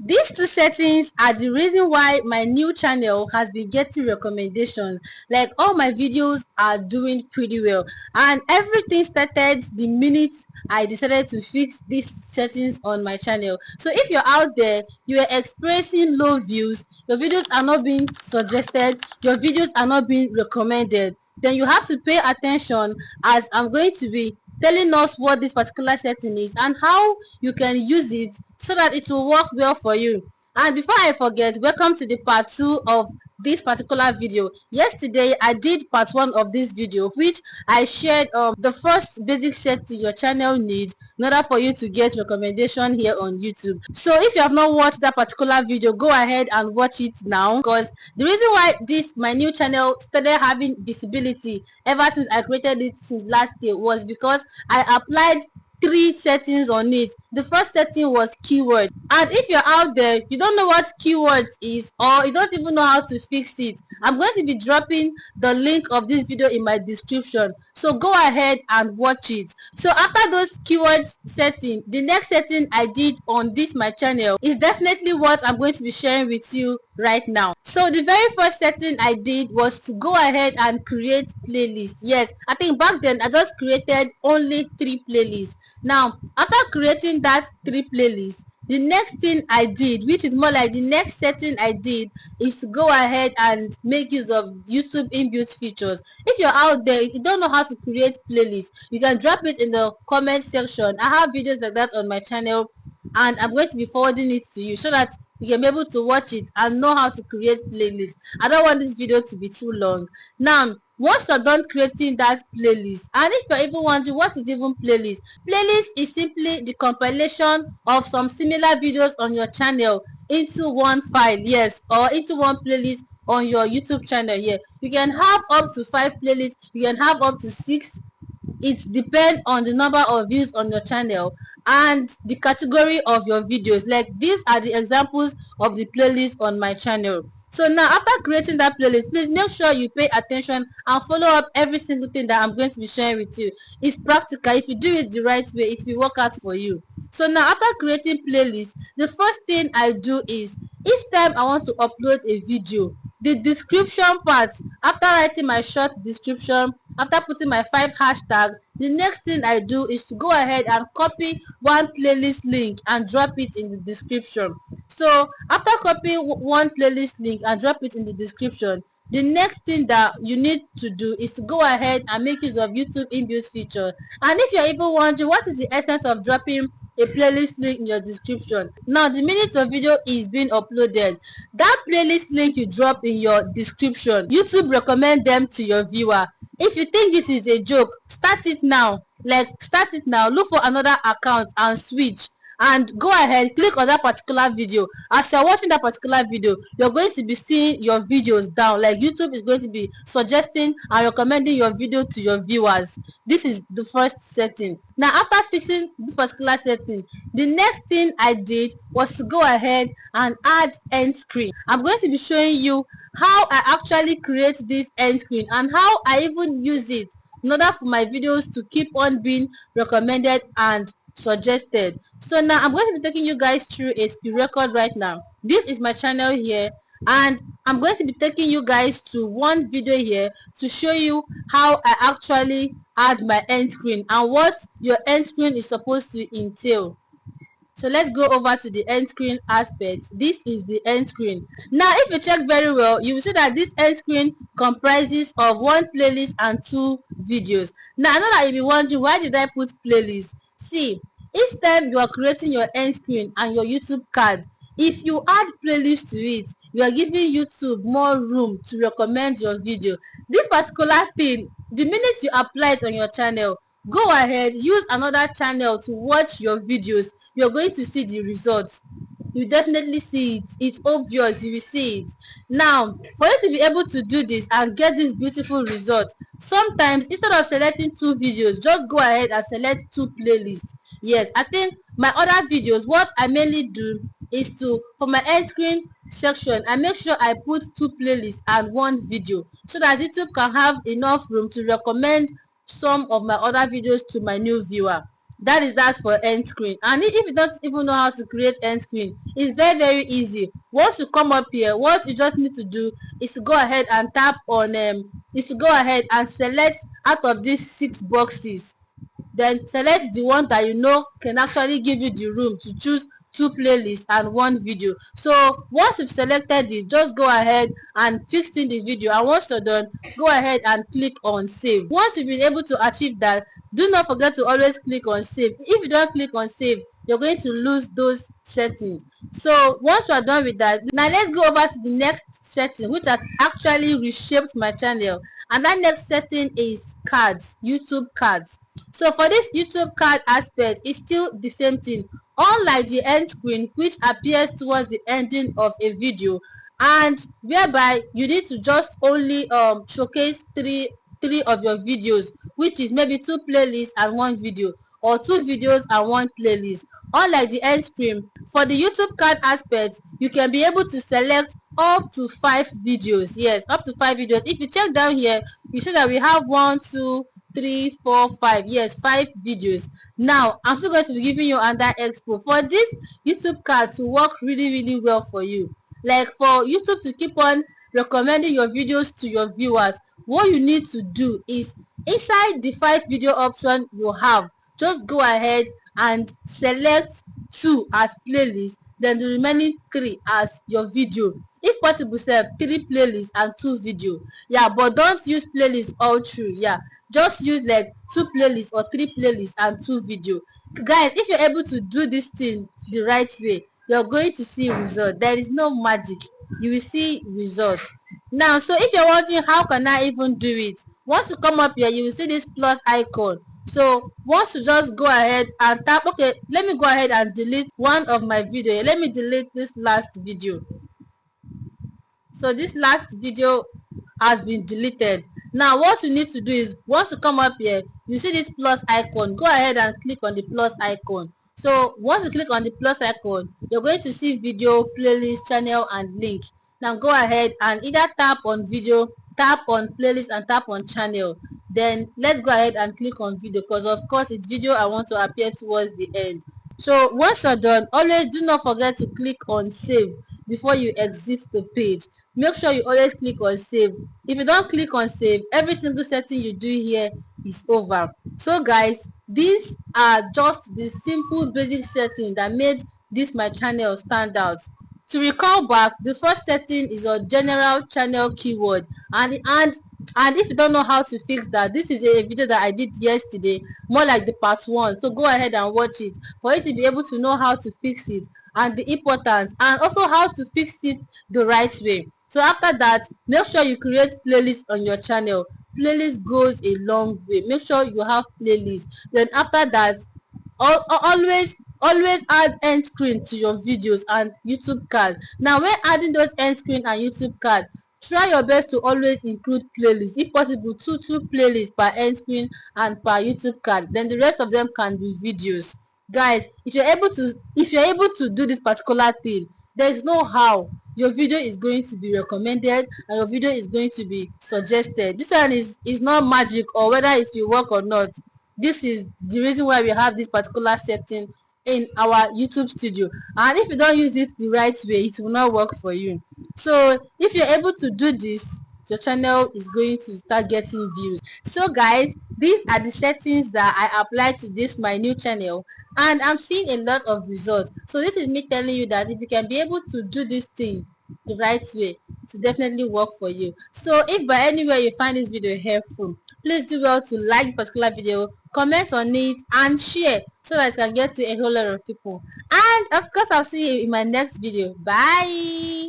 These two settings are the reason why my new channel has been getting recommendations. Like, all my videos are doing pretty well, and everything started the minute I decided to fix these settings on my channel. So if you're out there, you are experiencing low views, your videos are not being suggested, your videos are not being recommended, then you have to pay attention, as I'm going to be telling us what this particular setting is and how you can use it so that it will work well for you. And before I forget, welcome to the part 2 of this particular video. Yesterday I did part 1 of this video, which I shared the first basic setting your channel needs in order for you to get recommendation here on YouTube. So if you have not watched that particular video, go ahead and watch it now, because the reason why this my new channel started having visibility ever since I created it since last year was because I applied 3 settings on it. The first setting was keyword, and if you're out there, you don't know what keywords is, or you don't even know how to fix it, I'm going to be dropping the link of this video in my description, so go ahead and watch it. So after those keywords setting, the next setting I did on this my channel is definitely what I'm going to be sharing with you right now. So the very first setting I did was to go ahead and create playlists. Yes, I think back then I just created only 3 playlists. Now after creating that 3 playlists, the next thing I did, which is more like the next setting I did, is to go ahead and make use of YouTube inbuilt features. If you're out there, you don't know how to create playlists, you can drop it in the comment section. I have videos like that on my channel, and I'm going to be forwarding it to you so that you can be able to watch it and know how to create playlists. I don't want this video to be too long. Now once you're done creating that playlist, and if you're even wondering what is even playlist is simply the compilation of some similar videos on your channel into one file, yes, or into one playlist on your YouTube channel. Here you can have up to 5 playlists, you can have up to 6. It depends on the number of views on your channel and the category of your videos. Like, these are the examples of the playlist on my channel. So now after creating that playlist, please make sure you pay attention and follow up every single thing that I'm going to be sharing with you. It's practical. If you do it the right way, it will work out for you. So now after creating playlist, the first thing I do is, each time I want to upload a video, the description part, after writing my short description, after putting my 5 hashtag, the next thing I do is to go ahead and copy one playlist link and drop it in the description. So after copying one playlist link and drop it in the description, the next thing that you need to do is to go ahead and make use of YouTube inbuilt feature. And if you're even wondering what is the essence of dropping a playlist link in your description, now the minute your video is being uploaded, that playlist link you drop in your description, YouTube recommend them to your viewer. If you think this is a joke, start it now. Like, start it now, look for another account and switch, and go ahead, click on that particular video. As you're watching that particular video, you're going to be seeing your videos down. Like, YouTube is going to be suggesting and recommending your video to your viewers. This is the first setting. Now after fixing this particular setting, the next thing I did was to go ahead and add end screen. I'm going to be showing you how I actually create this end screen and how I even use it in order for my videos to keep on being recommended and suggested. So now I'm going to be taking you guys through a screen record right now. This is my channel here, and I'm going to be taking you guys to one video here to show you how I actually add my end screen and what your end screen is supposed to entail. So let's go over to the end screen aspect. This is the end screen. Now if you check very well, you will see that this end screen comprises of 1 playlist and 2 videos. Now I know that you'll be wondering, why did I put playlist? See, each time you are creating your end screen and your YouTube card, if you add playlist to it, you are giving YouTube more room to recommend your video. This particular thing, the minute you apply it on your channel, go ahead, use another channel to watch your videos, you're going to see the results. You definitely see it. It's obvious, you will see it. Now for you to be able to do this and get this beautiful result, sometimes instead of selecting 2 videos, just go ahead and select 2 playlists. Yes, I think my other videos, what I mainly do is to, for my end screen section, I make sure I put 2 playlists and 1 video, so that YouTube can have enough room to recommend some of my other videos to my new viewer. That is that for end screen. And if you don't even know how to create end screen, it's very easy. Once you come up here, what you just need to do is to go ahead and tap on select out of these 6 boxes. Then select the one that you know can actually give you the room to choose 2 playlists and 1 video. So once you've selected this, just go ahead and fix in the video, and once you're done, go ahead and click on save. Once you've been able to achieve that, do not forget to always click on save. If you don't click on save, you're going to lose those settings. So once we are done with that, now let's go over to the next setting, which has actually reshaped my channel. And that next setting is cards, YouTube cards. So for this YouTube card aspect, it's still the same thing. Unlike the end screen, which appears towards the ending of a video, and whereby you need to just only showcase three of your videos, which is maybe 2 playlists and 1 video, or 2 videos and 1 playlist. Unlike the end screen, for the YouTube card aspect, you can be able to select up to 5 videos. Yes, up to 5 videos. If you check down here, you see that we have 1, 2, 3, 4, 5. Yes, 5 videos. Now I'm still going to be giving you another expo for this YouTube card to work really well for you. Like for YouTube to keep on recommending your videos to your viewers, what you need to do is inside the 5 video option you have, just go ahead and select 2 as playlist, then the remaining 3 as your video. If possible sef 3 playlists and 2 video. Yeah, but don't use playlist all through. Yeah, just use like 2 playlists or 3 playlists and 2 video. Guys, if you're able to do this thing the right way, you're going to see result. There is no magic, you will see result. Now, so if you're wondering how can I even do it, once you come up here, you will see this plus icon. So once you just go ahead and tap, okay, let me go ahead and delete one of my video. Let me delete this last video. So this last video has been deleted. Now what you need to do is, once you come up here, you see this plus icon, go ahead and click on the plus icon. So once you click on the plus icon, you're going to see video, playlist, channel and link. Now go ahead and either tap on video, tap on playlist and tap on channel. Then let's go ahead and click on video, because of course it's video I want to appear towards the end. So once you're done, always do not forget to click on save before you exit the page. Make sure you always click on save. If you don't click on save, every single setting you do here is over. So guys, these are just the simple basic settings that made this my channel stand out. To recall back, the first setting is your general channel keyword, and if you don't know how to fix that, this is a video that I did yesterday, more like the part 1. So go ahead and watch it for you to be able to know how to fix it and the importance, and also how to fix it the right way. So after that, make sure you create playlist on your channel. Playlist goes a long way. Make sure you have playlist. Then after that, always add end screen to your videos and YouTube card. Now when adding those end screen and YouTube card, try your best to always include playlists. If possible, two playlists per end screen and per YouTube card. Then the rest of them can be videos. Guys, if you're able to do this particular thing, there is no how your video is going to be recommended and your video is going to be suggested. This one is not magic, or whether it will work or not. This is the reason why we have this particular setting in our YouTube studio, and if you don't use it the right way, it will not work for you. So if you're able to do this, your channel is going to start getting views. So guys, these are the settings that I applied to this my new channel, and I'm seeing a lot of results. So this is me telling you that if you can be able to do this thing the right way, to definitely work for you. So if by anywhere you find this video helpful, please do well to like this particular video, comment on it and share, so that it can get to a whole lot of people. And of course, I'll see you in my next video. Bye.